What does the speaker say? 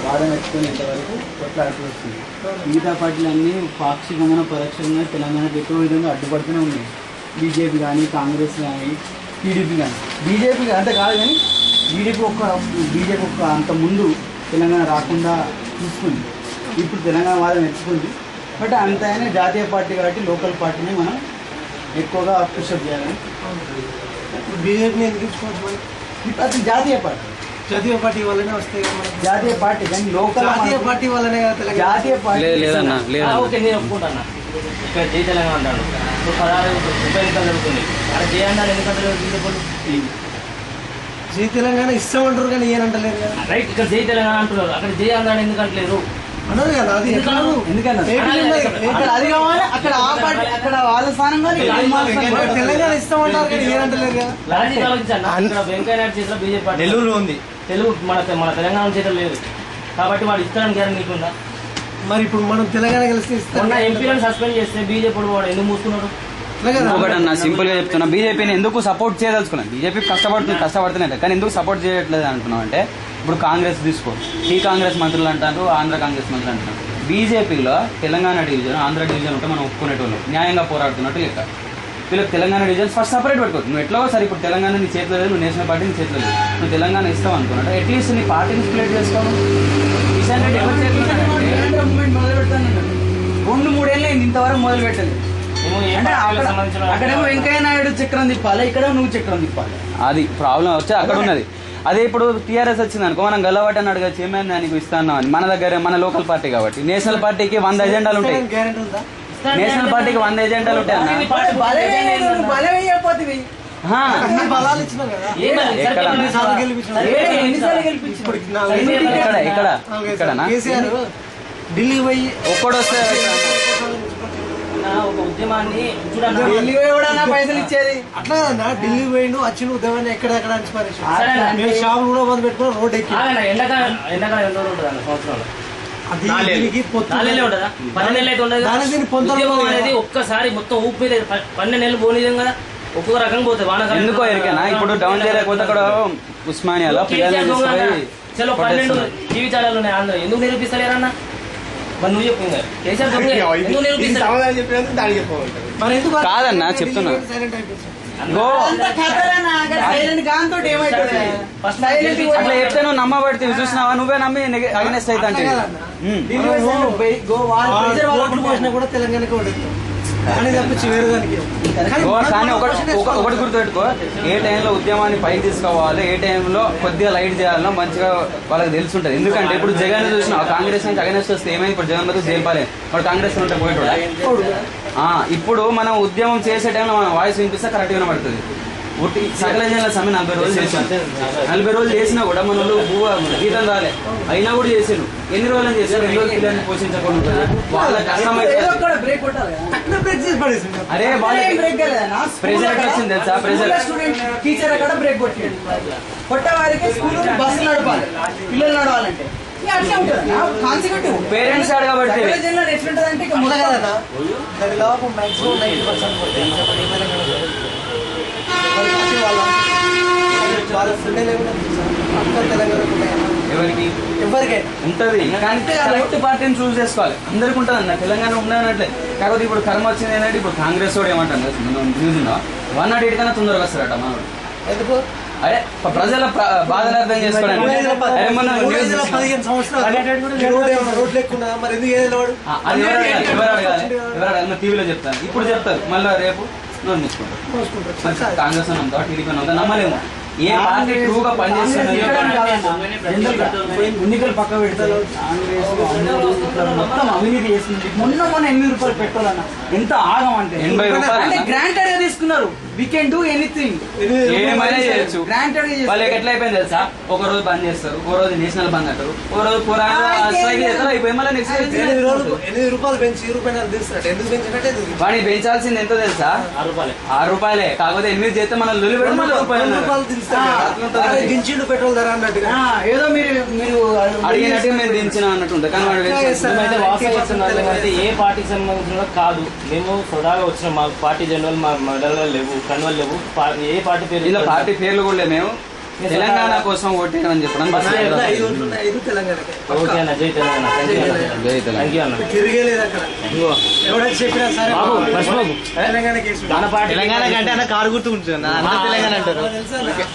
వాదన ఎత్తుకునేంత వరకు కొట్లాడుతూ వస్తుంది. మిగతా పార్టీలన్నీ పాక్షికంగా పరోక్షంగా తెలంగాణకు ఎక్కువ విధంగా అడ్డుపడుతూనే ఉన్నాయి. బీజేపీ కానీ, కాంగ్రెస్ కానీ, టీడీపీ కానీ. బీజేపీ అంత కాదు కానీ బీజేపీ ఒక్క అంత ముందు తెలంగాణ రాకుండా చూసుకుంది. ఇప్పుడు తెలంగాణ వాదన ఎత్తుకుంది. బట్ అంత అయినా జాతీయ పార్టీ కాబట్టి లోకల్ పార్టీని మనం ఎక్కువగా పుషప్ చేయాలని. బీజేపీని ఎందుకు తీసుకోవచ్చు? అది జాతీయ పార్టీ వల్లనే వస్తాయి కదా. జాతీయ పార్టీ కానీ లోకల్ జాతీయ పార్టీ వల్లనే కదా. జాతీయ పార్టీ లేదన్నా. ఓకే, నేను ఒప్పుకుంటాను. ఇక్కడ జై తెలంగాణ అంటాడు. ఇప్పుడు 16 ఉప ఎన్నికలు జరుగుతుంది. అక్కడ జై అన్నారు ఎందుకంటే బీజేపీ జై తెలంగాణ ఇస్తామంటారు కానీ ఏనంటలేరు కదా. రైట్, ఇక్కడ జై తెలంగాణ అంటున్నారు, అక్కడ జై అన్నాడు ఎందుకంటలేరు అన్నారు కదా. అది ఎందుకన్నా అది కావాలి, అక్కడ ఆ పార్టీ అక్కడ వాళ్ళ స్థానం కానీ తెలంగాణ ఇస్తామంటారు కానీ ఏనంటలేరు కదా. లాజిక్ ఆలోచించండి. అక్కడ వెంకయ్య నాయుడు చేతిలో బీజేపీ పార్టీ నెల్లూరు ఉంది, తెలుగు మన తెలంగాణ చేతిలో లేదు కాబట్టి వాడు ఇస్తాడని గ్యారెంటీ నీకుందా? మరి ఇప్పుడు మనం తెలంగాణ కలిసి ఇస్తాం. ఎంపీలను సస్పెండ్ చేస్తే బీజేపీ వాడు ఎందుకు మూసుకున్నాడు? ఒకటన్నా సింపుల్ గా చెప్తున్నా, బీజేపీని ఎందుకు సపోర్ట్ చేయదలుచుకున్నాను. బీజేపీ కష్టపడుతున్నాయి కానీ ఎందుకు సపోర్ట్ చేయట్లేదు అంటున్నాం అంటే, ఇప్పుడు కాంగ్రెస్ తీసుకో, టీ కాంగ్రెస్ మంత్రులు అంటారు, ఆంధ్ర కాంగ్రెస్ మంత్రులు అంటున్నారు. బీజేపీలో తెలంగాణ డివిజన్, ఆంధ్ర డివిజన్ ఉంటే మనం ఒప్పుకునేటోళ్ళు, న్యాయంగా పోరాడుతున్నట్టు లెక్క. వీళ్ళకి తెలంగాణ డివిజన్ ఫస్ట్ సపరేట్ పెట్టుకోవచ్చు. నువ్వు ఎట్లా సరే ఇప్పుడు తెలంగాణ నీ చేతిలో లేదు, నువ్వు నేషనల్ పార్టీ నీ చేతిలో లేదు, నువ్వు తెలంగాణ ఇస్తావు అనుకున్నట్టు అట్లీస్ట్ నీ పార్టీని స్ప్లిట్ చేసుకోను. కిషన్ రెడ్డి ఎవరు చేతిలో మొదలు పెడతాను 2-3 ఏళ్ళు అయింది ఇంతవరకు మొదలు పెట్టలేదు. అంటే అక్కడేమో వెంకయ్య నాయుడు చక్రం తిప్పాలి, ఇక్కడ నువ్వు చక్రం తిప్పాలి. అది ప్రాబ్లం వచ్చి అక్కడ ఉన్నది. అదే ఇప్పుడు టీఆర్ఎస్ వచ్చింది అనుకో, మనం గల్లవాటి అని అడగచ్చు, ఏమైనా నీకు ఇస్తాను అని. మన దగ్గర మన లోకల్ పార్టీ కాబట్టి. నేషనల్ పార్టీకి 100 ఎజెండాలు ఉంటాయి. నేషనల్ పార్టీకి 100 ఎజెండాలు ఉంటాయి అన్న. ఢిల్లీ పోయి ఒక్కడు వస్తే ఒక ఉద్యమాన్ని పైసలు ఇచ్చేది అట్లా కదన్నా. ఢిల్లీ పోయిండు వచ్చి ఉద్యమాన్ని ఎక్కడెక్కడ మేము షాపులు కూడా బంద్ పెట్టుకుని రోడ్ ఎక్కి ఎండాకాలం ఎంత ఉంటుంది అన్న సంవత్సరంలో? అనేది ఒక్కసారి మొత్తం ఊపి మీద 12 నెలలు పోనీయం కదా, ఒక్కొక్క రకంగా పోతుంది వానకాలం. ఎందుకో ఎరికేనా ఇప్పుడు డౌన్ చేయలేకపోతే అక్కడ ఉస్మానియాలో చలో 12 టీవీ ఛానల్ ఉన్నాయి ఆంధ్ర, ఎందుకు నిరూపిస్తలేరన్నా? మరి నువ్వు చెప్పు, కేసీఆర్ ఎందుకు నిరూపిస్తారు? కాదన్నా చెప్తున్నా. అట్లా చెప్తే నువ్వు నమ్మబడితే చూసినావా, నువ్వే నమ్మి అగనెస్ట్ అయితే అంటే కూడా తెలంగాణకి కానీ తప్పించి వేరే దానికి. కానీ ఒకటి గుర్తుపెట్టుకో, ఏ టైంలో ఉద్యమాన్ని పైకి తీసుకోవాలి, ఏ టైంలో కొద్దిగా లైట్ చేయాలో మంచిగా వాళ్ళకి తెలుసుంటది. ఎందుకంటే ఇప్పుడు జగన్ చూసిన కాంగ్రెస్ నుంచి అగనెస్ట్ వస్తే ఏమైంది, ఇప్పుడు జగన్ బదులు జైలుపాలే వాడు కాంగ్రెస్ ఉంటే పోయేటోడు. ఇప్పుడు మనం ఉద్యమం చేసే టైంలో మనం వాయిస్ వినిపిస్తే కరెక్ట్ వినబడుతుంది. సకల జనాల సమ్మె 40 రోజులు చేశాను. 40 రోజులు చేసినా కూడా మన గీతం రాలే, అయినా కూడా చేసాను. ఎన్ని రోజులు చేశారు? 2 రోజులు పిల్లల్ని పోషించకుండా వాళ్ళ కష్టం అయితే అరే ప్రెజర్ ఎక్కడ వచ్చింది తెలుసా? ప్రెజర్ టీచర్ అక్కడ బ్రేక్ కొట్టాడు, కొట్ట వారికి స్కూల్ బస్సు నడపాలి, పిల్లలు నడవాలంటే పేరెంట్స్ అడగబట్టి ఎట్లుంటదంటే ఎవరికి ఉంటది. కానీ కరెక్ట్ పార్టీని చూస్ చేసుకోవాలి. అందరికి ఉంటుంది అన్న, తెలంగాణ ఉండనట్లే. కాకపోతే ఇప్పుడు కర్మ వచ్చింది ఏంటంటే, ఇప్పుడు కాంగ్రెస్ కూడా ఏమంటాను న్యూస్ ఉందా 108 కన్నా తొందరగా వస్తారట మనోడు. ఎందుకు? అరే ప్రజల బాధను అర్థం చేసుకోవడానికి. టీవీలో చెప్తాను, ఇప్పుడు చెప్తారు, మళ్ళీ రేపు నోరు మూసుకుంటారు. కాంగ్రెస్ అని నమ్ముతా, టీడీపీ నమ్ముతా, నమ్మలేము. ఏ పార్టీ ట్రూగా పనిచేస్తుంది ఎన్నికలు పక్క పెడతారు. మొత్తం అవినీతి చేస్తుంది. మొన్న 80 రూపాయలు పెట్రోల్ అన్న, ఎంత ఆగం అంటే 80 రూపాయలు గ్రాంటెడ్ గా తీసుకున్నారు. వీ కెన్ డూ ఎనీథింగ్, ఏమైనా చేయొచ్చు. గ్రాంటెడ్. వాళ్ళకి ఎట్లా అయిపోయింది తెలుసా? ఒక రోజు బంద్ చేస్తారు, ఒక రోజు నేషనల్ బంద్ అంటారు, ఒక రోజు స్ట్రైక్ చేస్తారు, అయిపోయి మళ్ళీ నెక్స్ట్ 8 రూపాయలు పెంచి రూపాయలు తీస్తున్నట్టు. ఎందుకు పెంచినట్టే వాడిని పెంచాల్సింది ఎంతో తెలుసా? 6 రూపాయలే. కాకపోతే 8 చేస్తే మన రూపాయలు దించిండు పెట్రోల్ ధర అన్నట్టుగా. ఏదో మీరు అడిగినట్టు మేము దించిన అన్నట్టు ఉంటుంది. కానీ వాడు ఏ పార్టీకి సంబంధించిన కాదు, మేము సోదాగా వచ్చిన మా పార్టీ జనరల్ మా మెడల్ లేవు, కన్వల్ లేవు, ఏ పార్టీ పేరు ఇలా పార్టీ పేర్లు కూడా మేము తెలంగాణ కోసం ఓటేయమని చెప్పడం ఐదు ఓట్లు ఉన్నాయి, 5 తెలంగాణకే. ఓకే అన్న, జై తెలంగాణ. జై తెలంగాణ. థ్యాంక్ యూ అన్న. తిరిగేలేదు అక్కడ. ఎవడైతే చెప్పినా సరే బాబు మర్చిపోకు. తెలంగాణ కేసు మన పార్టీ తెలంగాణ కంటే అన్న కారు గుర్తు ఉంటుంది, తెలంగాణ అంటారు. తెలుసా?